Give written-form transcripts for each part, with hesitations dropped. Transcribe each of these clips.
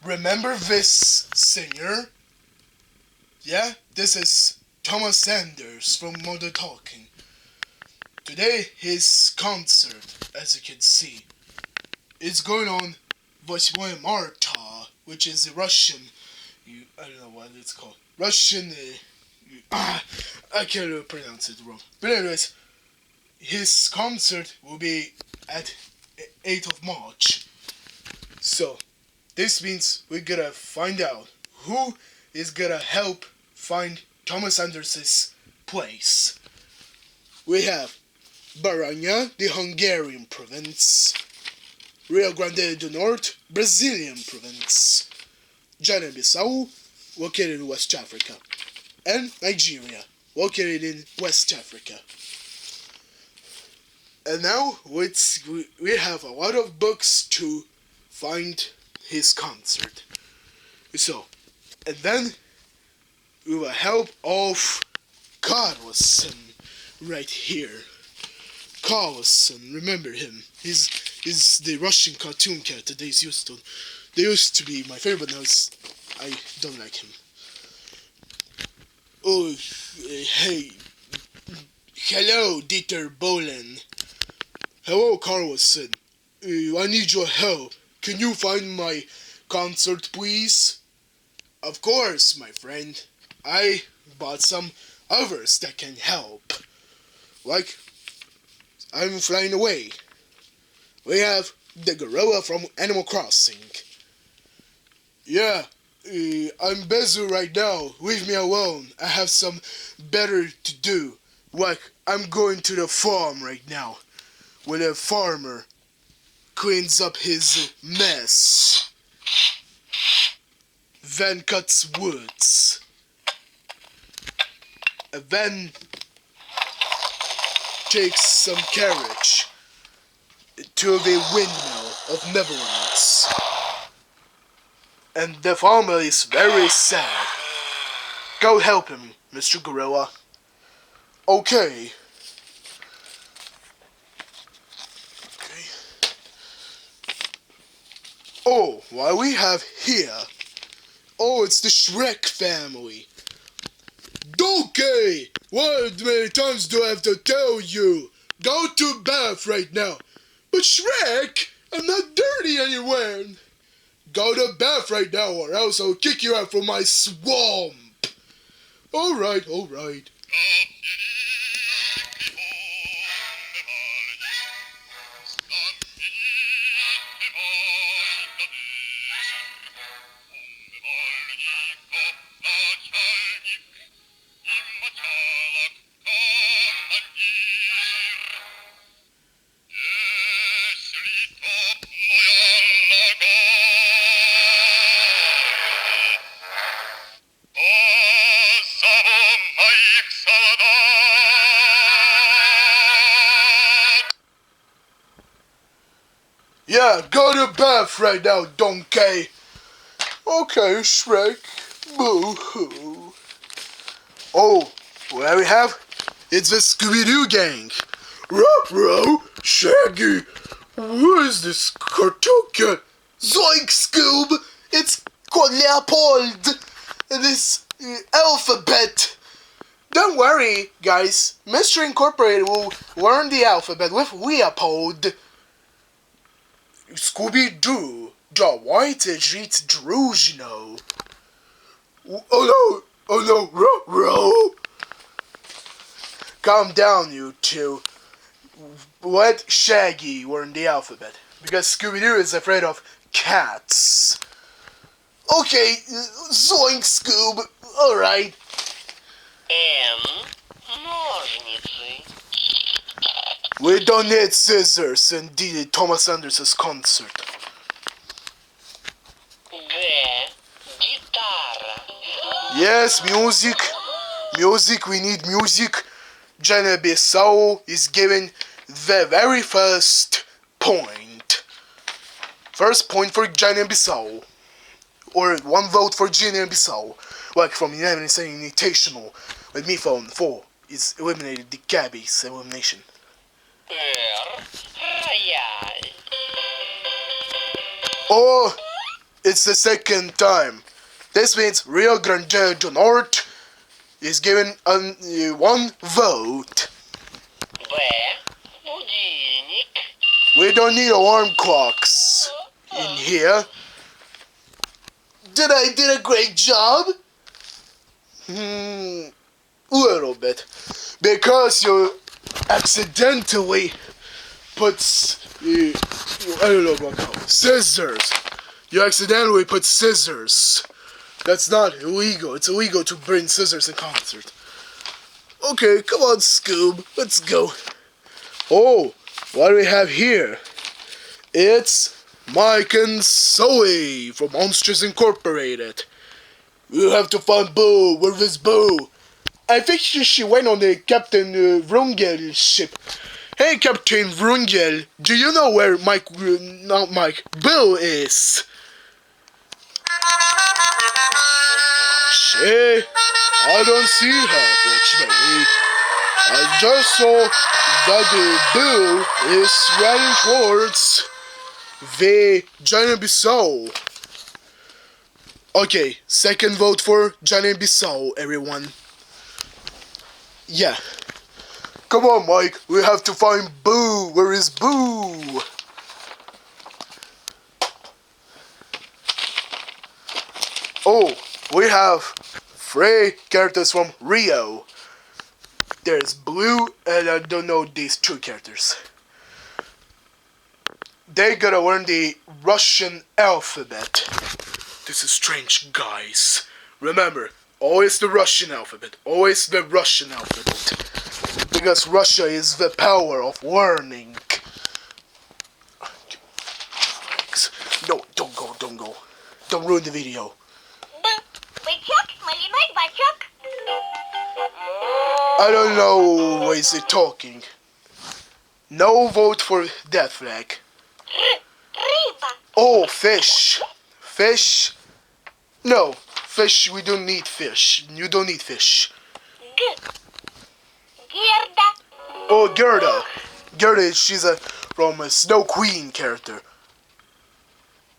remember this singer? Yeah, this is Thomas Anders from Modern Talking. Today, his concert, as you can see, is going on 8 Marta, which is a Russian, I don't know what it's called, Russian, I can't pronounce it wrong. But anyways, his concert will be at 8th of March. So, this means we're gonna find out who is gonna help find Thomas Anders's place. We have Baranya, the Hungarian province, Rio Grande do Norte, Brazilian province, Guinea-BISSAU, located in West Africa, and Nigeria, located in West Africa. And now we have a lot of books to find his concert. So, and then with the help of Kарлson right here. Kарлson, remember him? He's the Russian cartoon character they used to be my favorite, but now I don't like him. Oh, hey. Hello, Dieter Bohlen. Hello, Kарлson. I need your help. Can you find my concert, please? Of course, my friend. I bought some others that can help. Like, I'm flying away. We have the gorilla from Animal Crossing. Yeah, I'm busy right now. Leave me alone. I have some better to do. Like, I'm going to the farm right now, where the farmer cleans up his mess, then cuts woods, and then takes some carriage to the windmill of Netherlands. And the farmer is very sad. Go help him, Mr. Gorilla. Okay. Oh, what we have here? Oh, it's the Shrek family. Okay! What many times do I have to tell you? Go to bath right now. But Shrek, I'm not dirty anywhere. Go to bath right now or else I'll kick you out from my swamp. Alright, alright. Yeah, go to bath right now, donkey. Okay, Shrek. Boo-hoo. Oh, what we have? It's the Scooby-Doo gang. Ruh-roh, Shaggy. Who is this cartoon cat? Zoink, Scoob. It's called Leopold. This alphabet. Don't worry, guys. Mr. Incorporated will learn the alphabet with Leopold. Scooby-Doo, давайте жить дружно. Oh no, Ruh-roh. Calm down, you two. Let Shaggy learn the alphabet, because Scooby-Doo is afraid of cats. Okay, zoink, Scoob. Alright. Ножницы. We don't need scissors in the Thomas Anders's concert. Гитара. Yes, music. Music, we need music. Guinea-BISSAU is given the very first point. First point for Guinea-BISSAU. Or 1 vote for Guinea-BISSAU. Like from Unanimate Invitational, with me phone 4 is eliminated the Gabby's elimination. Рояль. Oh, It's the second time. This means Rio Grande do Norte is given one vote. Б. Будильник. We don't need alarm clocks in here. Did I did a great job? Little bit. Because you accidentally put, I don't know what called scissors. You accidentally put scissors. That's not illegal. It's illegal to bring scissors in concert. Okay, come on, Scoob. Let's go. Oh, what do we have here? It's Mike and Zoe from Monsters Incorporated. We have to find Boo. Where is Boo? I think she went on the Captain Vrungel ship. Hey, Captain Vrungel, do you know where Boo is? I don't see her, fortunately. I just saw that the Boo is riding towards the GUINEA-BISSAU. Okay, second vote for GUINEA-BISSAU, everyone. Yeah. Come on, Mike, we have to find Boo. Where is Boo? Oh, we have 3 characters from Rio. There's Blue, and I don't know these 2 characters. They gotta learn the Russian alphabet. This is strange, guys. Remember, always the Russian alphabet. Always the Russian alphabet. Because Russia is the power of learning. No, don't go. Don't ruin the video. I don't know why is it talking. No vote for that flag. Oh, fish. Fish. No, fish, we don't need fish. You don't need fish. Oh, Gerda. Gerda, she's from a Snow Queen character.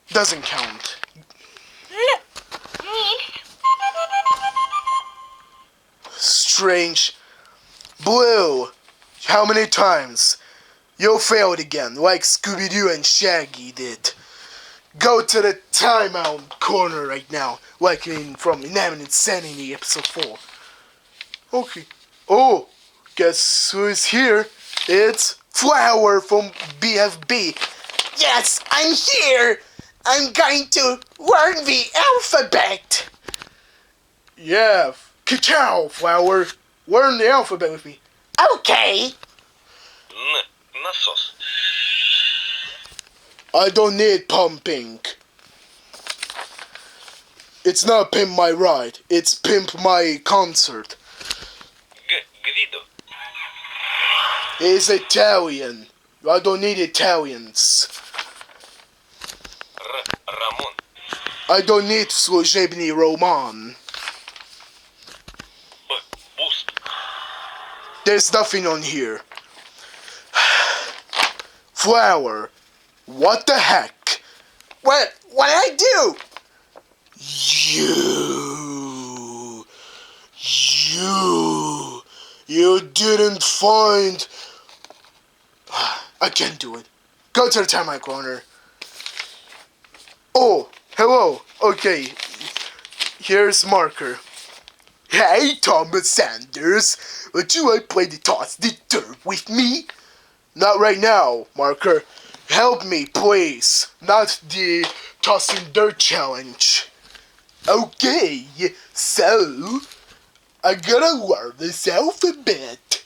Doesn't count. Strange. Blue. How many times? You failed again, like Scooby-Doo and Shaggy did. Go to the timeout corner right now, like from INANIMATE Insanity episode 4. Okay. Oh, guess who is here? It's Flower from BFB. Yes, I'm here. I'm going to learn the alphabet. Yeah, ka-chow, Flower. Learn the alphabet with me. Okay. Насос. I don't need pumping. It's not pimp my ride. It's pimp my concert. Гвидо. He's Italian. I don't need Italians. Рамон. I don't need служебный роман. Пуст. There's nothing on here. Flower. What the heck? What did I do? You didn't find. I can't do it. Go to the timeout corner. Oh, hello. Okay, here's Marker. Hey, Thomas Anders. Would you like play the toss the dirt with me? Not right now, Marker. Help me, please. Not the tossing dirt challenge. Okay, so I gotta learn this alphabet.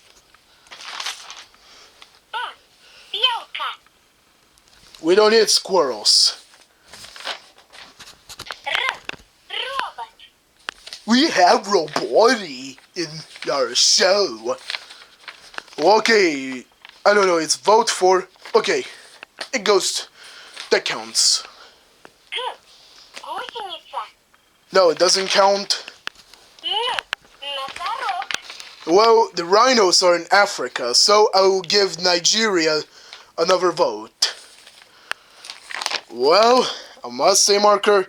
We don't need squirrels. We have Robotti in our show. Okay, I don't know, it's vote for. Okay, it goes. That counts. No, it doesn't count. Well, the rhinos are in Africa, so I will give Nigeria another vote. Well, I must say, Marker,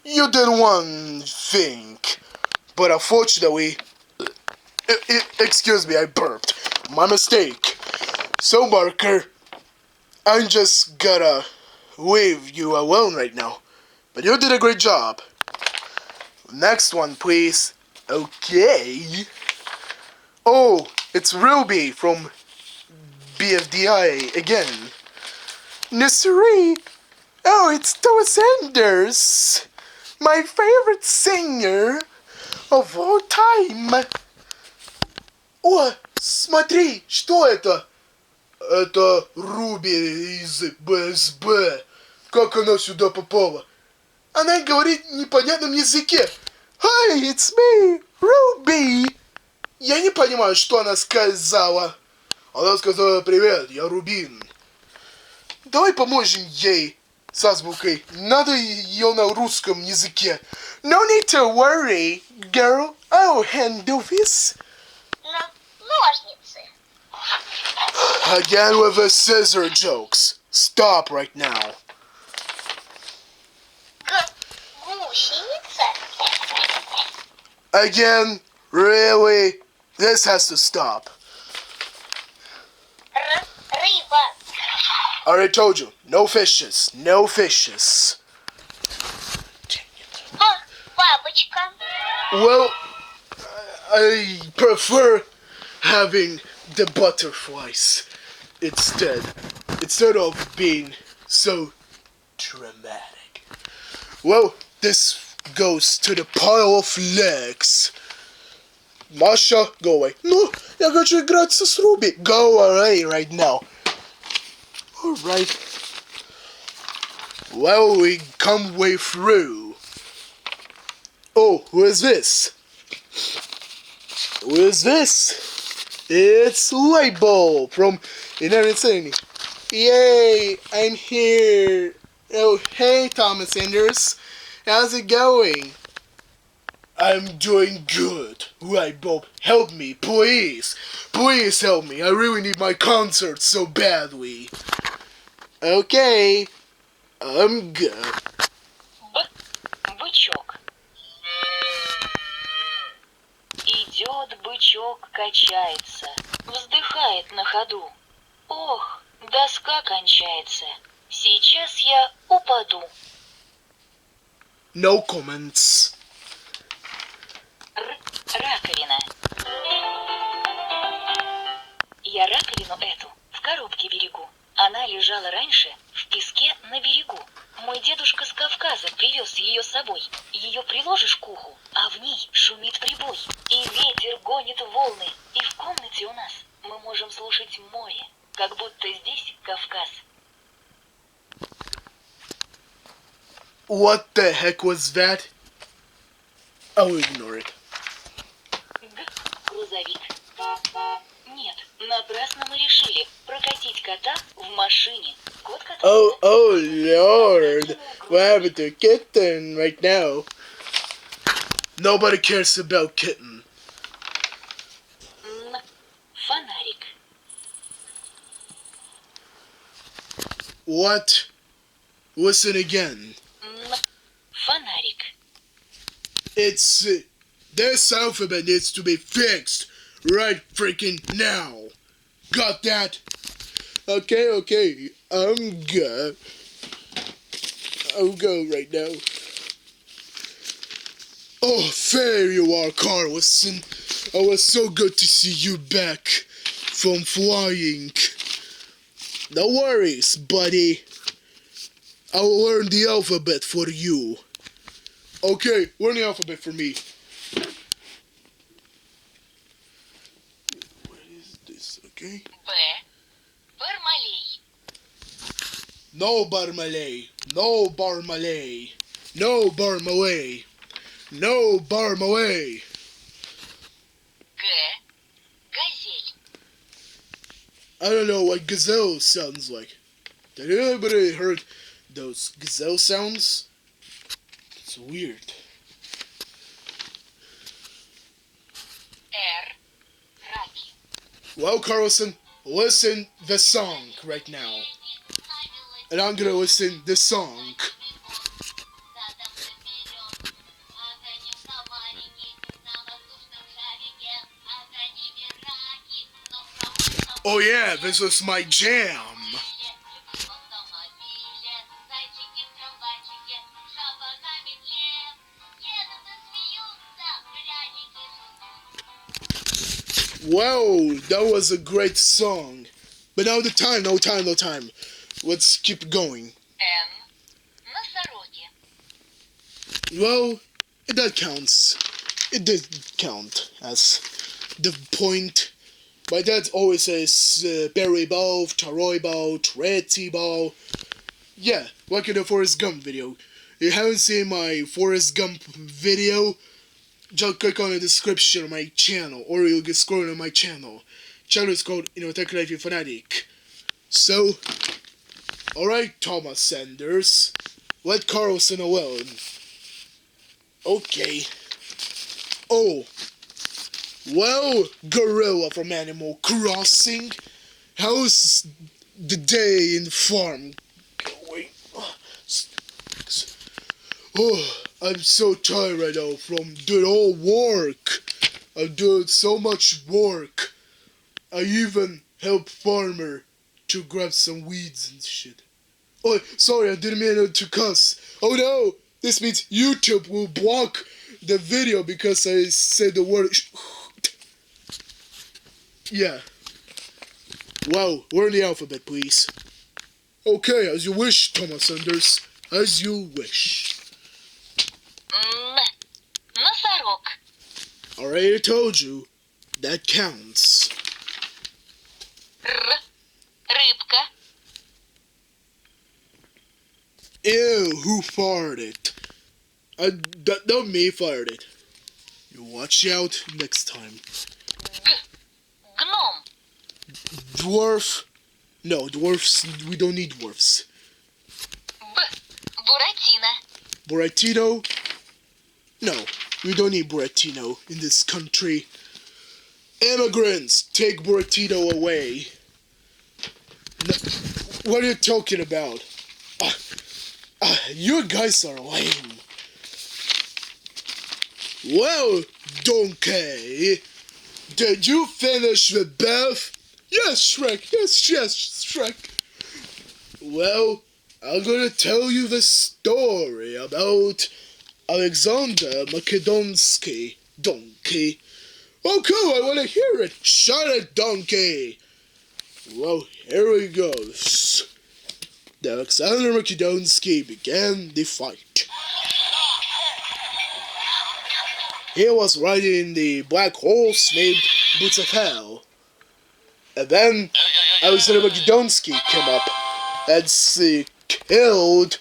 you did one thing, but unfortunately, excuse me, I burped. My mistake. So, Marker, I'm just gonna leave you alone right now. But you did a great job. Next one, please. Okay. Oh, it's Ruby from BFDI again. Nursery. Oh, it's Tомас Андерс. My favorite singer of all time. О, смотри, что это? Это Руби из БСБ. Как она сюда попала? Она говорит на непонятном языке. Hi, it's me, Ruby. Я не понимаю, что она сказала. Она сказала: привет, я Рубин. Давай поможем ей с азбукой. Надо ее на русском языке. No need to worry, girl. I'll handle this. Ножницы. Again with the scissor jokes. Stop right now. Гусеница. Again, really? This has to stop. Рыба. I already told you, no fishes, no fishes. Бабочка. Well, I prefer having the butterflies instead of being so dramatic. Well, this goes to the pile of legs. Masha, go away. No, я хочу играться с Руби. Go away right now. Alright. Well, we come way through. Oh, who is this? Who is this? It's Lightbulb from INANIMATE. Yay, I'm here. Oh, hey, Tомас Андерс. How's it going? I'm doing good. Lightbulb, help me, please. Please help me. I really need my concert so badly. Okay, I'm good. Бычок. Идет бычок, качается, вздыхает на ходу. Ох, доска кончается. Сейчас я упаду. No comments. Раковина. Я раковину эту в коробке берегу. Она лежала раньше в песке на берегу. Мой дедушка с Кавказа привез ее с собой. Ее приложишь к уху, а в ней шумит прибой. И ветер гонит волны. И в комнате у нас мы можем слушать море, как будто здесь Кавказ. What the heck was that? I'll ignore it. Грузовик. Нет, напрасно мы решили прокатить кота в машине. Кот катался. Oh Lord, what happened to kitten right now? Nobody cares about kitten. Фонарик. What? Listen again. Фонарик. It's this alphabet needs to be fixed right freaking now. Got that? Okay. I'm good. I'll go right now. Oh, there you are, Kарлson. Oh, it's so good to see you back from flying. No worries, buddy. I'll learn the alphabet for you. Okay, learn the alphabet for me. What is this, okay? Б. Бармалей. No Barmalay. No Barmalay. No Barmalay. No Barmalay. Г. Газель. I don't know what gazelle sounds like. Did anybody heard those gazelle sounds? It's weird. Р. Раки. Well, Kарлson, listen the song right now. And I'm gonna listen the song. Oh yeah, this was my jam. Wow, that was a great song. But now no time. Let's keep going. Well, that counts. It did count as the point. My dad always says berry bow, taroy bow, tretty bow. Yeah, like in the Forrest Gump video. If you haven't seen my Forrest Gump video, just click on the description of my channel, or you'll get scrolling on my channel. Channel is called Tech Life Fanatic. So, alright, Thomas Anders, let Kарлson alone. Okay. Oh, well, Gorilla from Animal Crossing, how's the day in the farm going? Oh, I'm so tired right now from doing all work. I'm doing so much work. I even help farmer to grab some weeds and shit. Oh, sorry, I didn't mean to cuss. Oh no, this means YouTube will block the video because I said the word. Yeah. Wow, learn the alphabet, please. Okay, as you wish, Thomas Anders. As you wish. Носорог. Already told you. That counts. Рыбка. Ew, who farted? Not me farted. You watch out next time. Гном. Dwarf? No, dwarfs, we don't need dwarfs. Буратино. Buratino? No, we don't need Buratino in this country. Immigrants, take Buratino away. No, what are you talking about? You guys are lame. Well, Donkey, did you finish the bath? Yes, Shrek. Yes, Shrek. Well, I'm gonna tell you the story about Alexander Makedonsky. Donkey. Oh, cool, I wanna hear it. Shut it, Donkey. Well, here it goes. Alexander Makedonsky began the fight. He was riding the black horse named Boots of Hell. And then Alexander Makedonsky came up and killed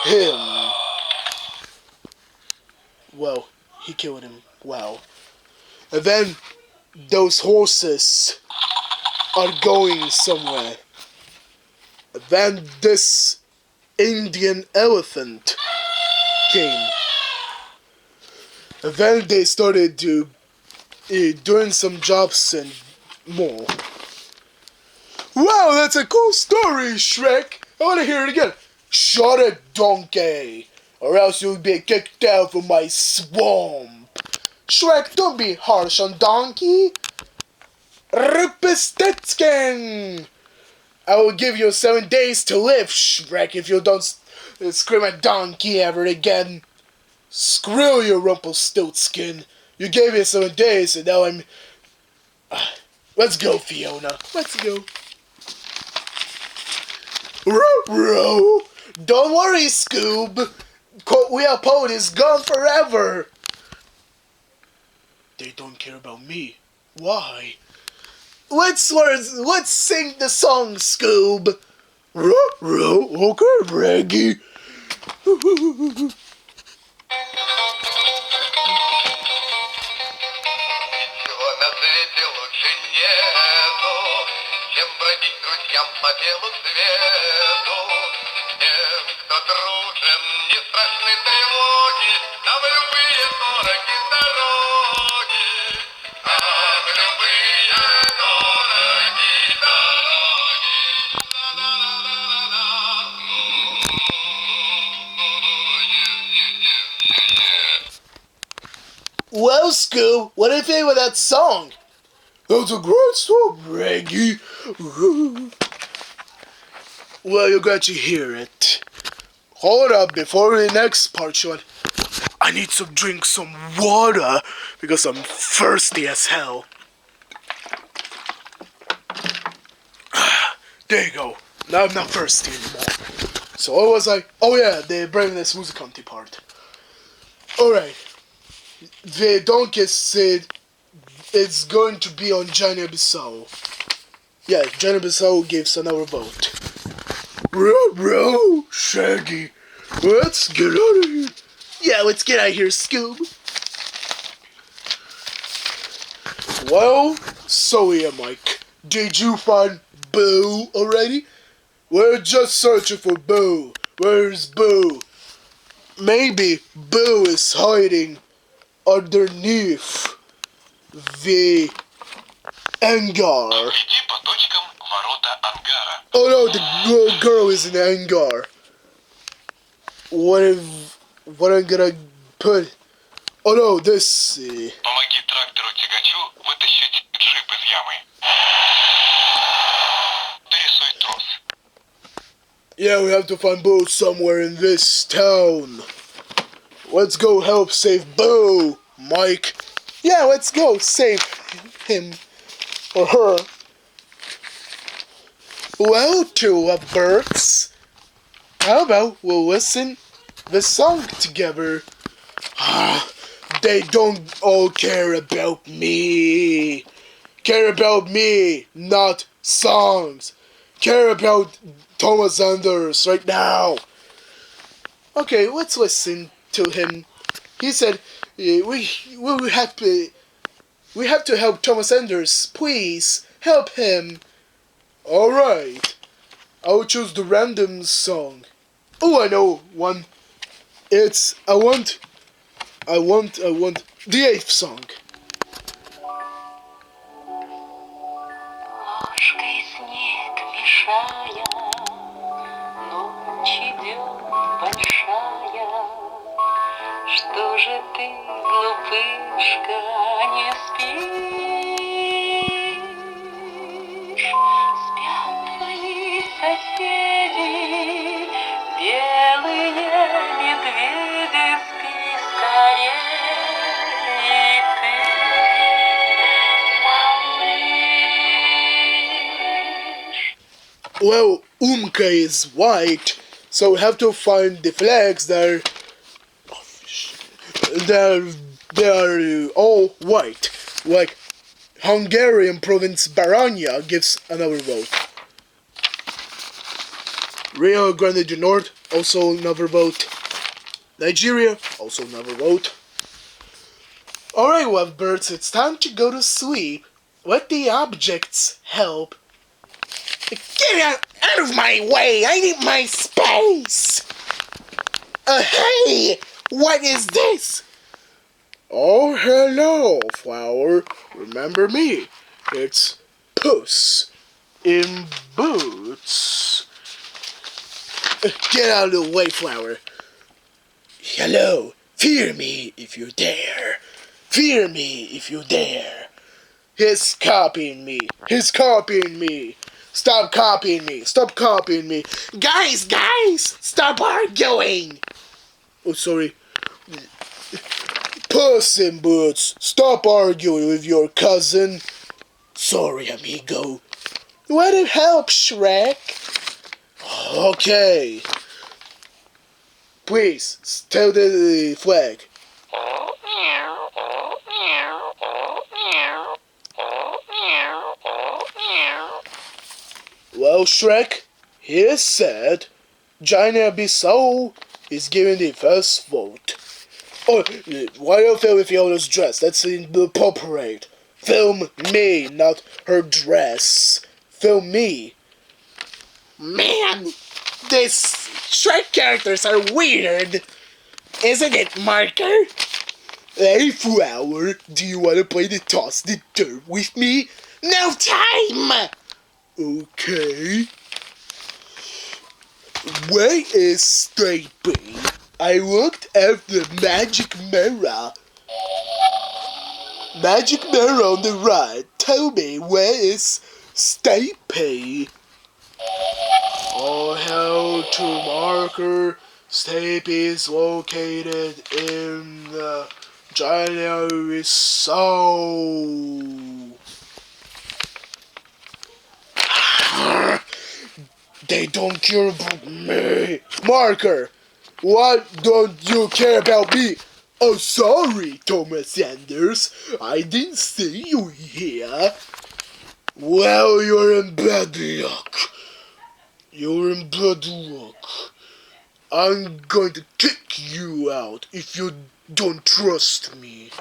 him. Well, he killed him. Wow. And then those horses are going somewhere. And then this Indian elephant came. And then they started doing some jobs and more. Wow, that's a cool story, Shrek. I want to hear it again. Shut it, Donkey, or else you'll be kicked out from my swamp. Shrek, don't be harsh on Donkey. Rupestetskin. I will give you 7 days to live, Shrek, if you don't scream at Donkey ever again. Screw you, Rumpelstiltskin. You gave me 7 days, and now I'm... let's go, Fiona. Let's go. Ruh-roh. Don't worry, Scoob. We are Poet is gone forever. They don't care about me. Why? Let's sing the song, Scoob. Ruh-roh. Okay, Reggie. По белу свету, тем, кто дружен, не страшны тревоги, нам любые дороги дороги, нам любые дороги дороги. Well, Scoob, what do you think of that song? That's a great song, Reggie. Well, you got to hear it. Hold up, before the next part, Sean. I need to drink some water because I'm thirsty as hell. There you go. Now I'm not thirsty anymore. So I was like, oh yeah, the Braveness Musicanti part. Alright. The donkey said it's going to be on GUINEA-BISSAU. Yeah, GUINEA-BISSAU gives another vote. Bro, Shaggy, let's get out of here. Yeah, let's get out of here, Scoob. Well, so yeah, Mike. Did you find Boo already? We're just searching for Boo. Where's Boo? Maybe Boo is hiding underneath the hangar. Oh no, the girl is in the hangar. What I'm gonna put? Oh no, this. Помоги трактору-тягачу вытащить джип из ямы. Дорисуй трос. Yeah, we have to find Boo somewhere in this town. Let's go help save Boo, Mike. Yeah, let's go save him or her. Well, two lovebirds. How about we'll listen the song together? They don't all care about me. Care about me, not songs. Care about Thomas Anders right now. Okay, let's listen to him. He said, we have to help Thomas Anders. Please help him. Alright. I'll choose the random song. Oh, I know one. It's I want the 8th song. Ложкой снег мешая, ночь идет большая. Что же ты, глупышка, не спишь? Спят твои соседи, белые медведи, спи скорей, ты малыш. Well, Umka is white, so we have to find the flags that are all white. Like Hungarian province Baranya gives another vote. Rio Grande do Norte, also another vote. Nigeria, also another vote. Alright, lovebirds, it's time to go to sleep. Let the objects help. Get out of my way! I need my space! Hey! What is this? Oh, hello, Flower. Remember me. It's Puss in Boots. Get out of the way, Flower. Hello. Fear me if you dare. Fear me if you dare. He's copying me. He's copying me. Stop copying me. Stop copying me. Guys! Stop arguing! Oh, sorry. Puss in Boots, stop arguing with your cousin. Sorry, amigo. Let him help, Shrek. Okay. Please, tell the flag. Well, Shrek, he said GUINEA-BISSAU is giving the first vote. Oh, why don't film with Fiona's dress? That's inappropriate. Film me, not her dress. Film me. Man, these Shrek characters are weird. Isn't it, Marker? Hey, Flower, do you want to play the toss the dirt with me? No time! Okay. Where is Straight-B? I looked at the magic mirror. Magic mirror on the right. Tell me, where is Stapy? Oh, hell to marker. Stapy is located in the GUINEA-BISSAU. They don't care about me. Marker, what don't you care about me? Oh, sorry, Thomas Anders. I didn't see you here. Well, you're in bad luck. You're in bad luck. I'm going to kick you out if you don't trust me.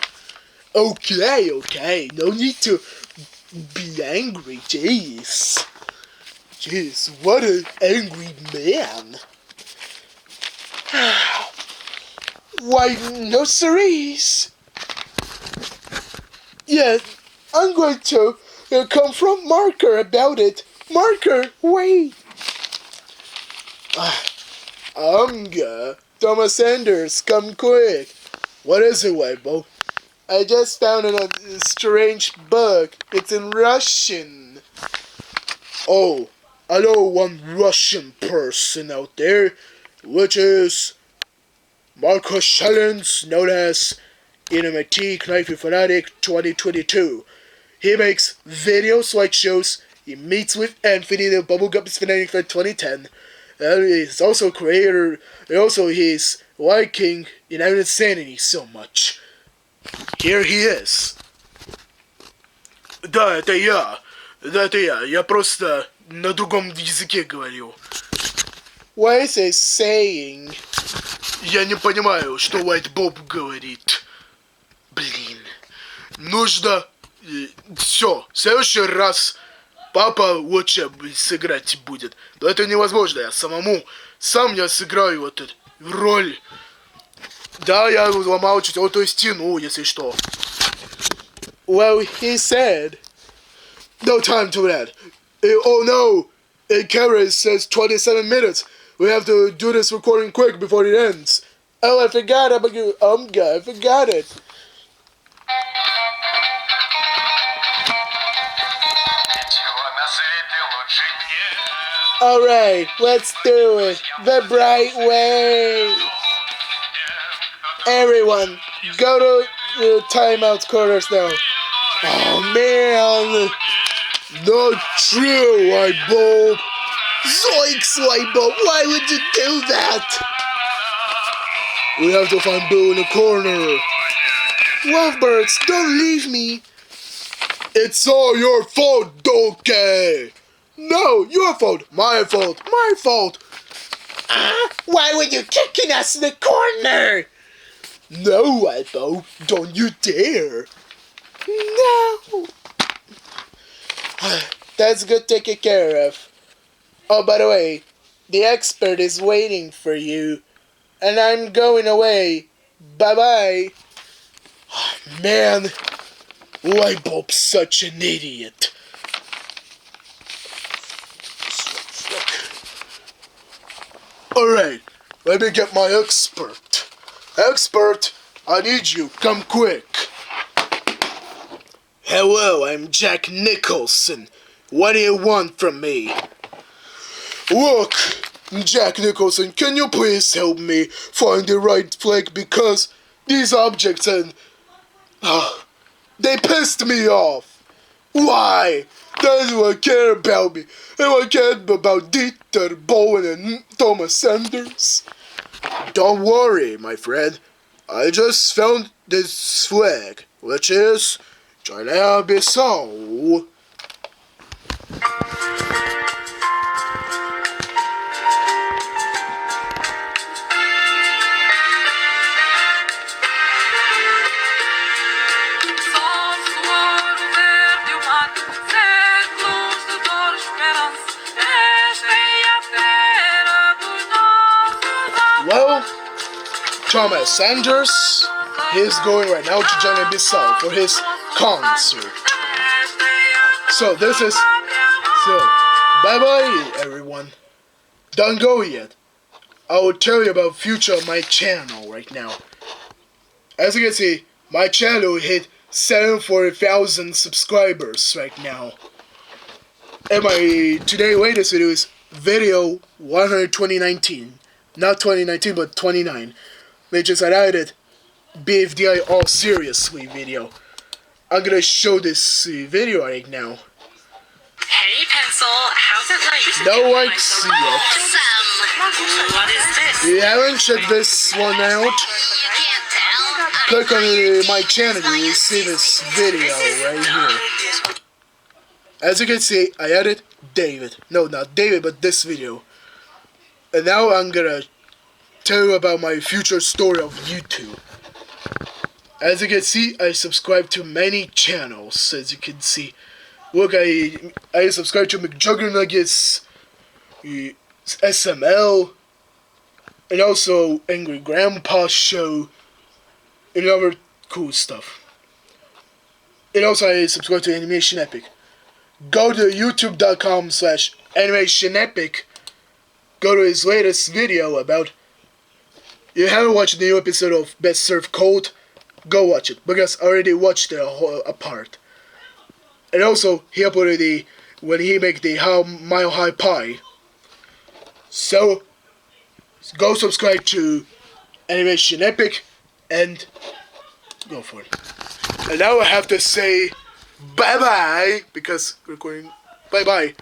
Okay. No need to be angry, jeez. Jeez, what an angry man. Why, no sirrees. Yeah, I'm going to confront Marker about it. Marker, wait. Thomas Anders, come quick. What is it, Weibo? I just found a strange book. It's in Russian. Oh, I know one Russian person out there, which is Markus Challenge, known as INANIMATE Knifey Fanatic 2022. He makes video slideshows. He meets with Anthony, the Bubblegum Fanatic for 2010. And he's also creator. And also he's liking Insanity so much. Here he is. Да, это я. Я просто на другом языке говорю. What is he saying? Я не понимаю, что White Bob говорит. Блин. Нужно... Все, в следующий раз папа лучше сыграть будет. Но это невозможно, я сам я сыграю эту роль. Да, я ломал четвертую стену, если что. Well, he said... No time to that. Oh no! Camera says 27 minutes. We have to do this recording quick before it ends. Oh, I forgot about you. I forgot it. Alright, let's do it. The bright way. Everyone, go to the timeout quarters now. Oh man. Not true, White Bulb. Zoinks, White Bulb, why would you do that? We have to find Boo in the corner. Lovebirds, don't leave me. It's all your fault, Donkey. No, your fault. My fault. My fault. Why were you kicking us in the corner? No, White Bulb, don't you dare. No. That's good taken care of. Oh, by the way, the expert is waiting for you. And I'm going away. Bye-bye. Man, White Bulb's such an idiot. Alright, let me get my expert. Expert, I need you. Come quick. Hello, I'm Jack Nicholson. What do you want from me? Look, Jack Nicholson, can you please help me find the right flag because these objects and... they pissed me off. Why? Doesn't care about me. Anyone care about Dieter Bowen and Thomas Anders? Don't worry, my friend. I just found this flag, which is GUINEA-BISSAU. Well, Thomas Anders, he's going right now to GUINEA-BISSAU for his concert. So bye-bye everyone. Don't go yet. I will tell you about future of my channel right now. As you can see, my channel hit 74,000 subscribers right now. And my today latest video is video 12019. Not 2019, but 29. Which is an added BFDI All Seriously video. I'm gonna show this video right now. Hey, Pencil, how's it like? No likes yet. Awesome. What is this? If you haven't checked this one out, click on my channel and you'll see this video right here. As you can see, I added David. No, not David, but this video. And now I'm gonna tell you about my future story of YouTube. As you can see, I subscribe to many channels. As you can see, look, I subscribe to McJuggernuggets, SML, and also Angry Grandpa Show, and other cool stuff. And also I subscribe to Animation Epic. Go to youtube.com/AnimationEpic. Go to his latest video about. You haven't watched the new episode of Best Served Cold? Go watch it, because I already watched the whole part. And also, he uploaded when he make the Mile High Pie. So, go subscribe to Animation Epic and go for it. And now I have to say bye bye because recording. Bye bye.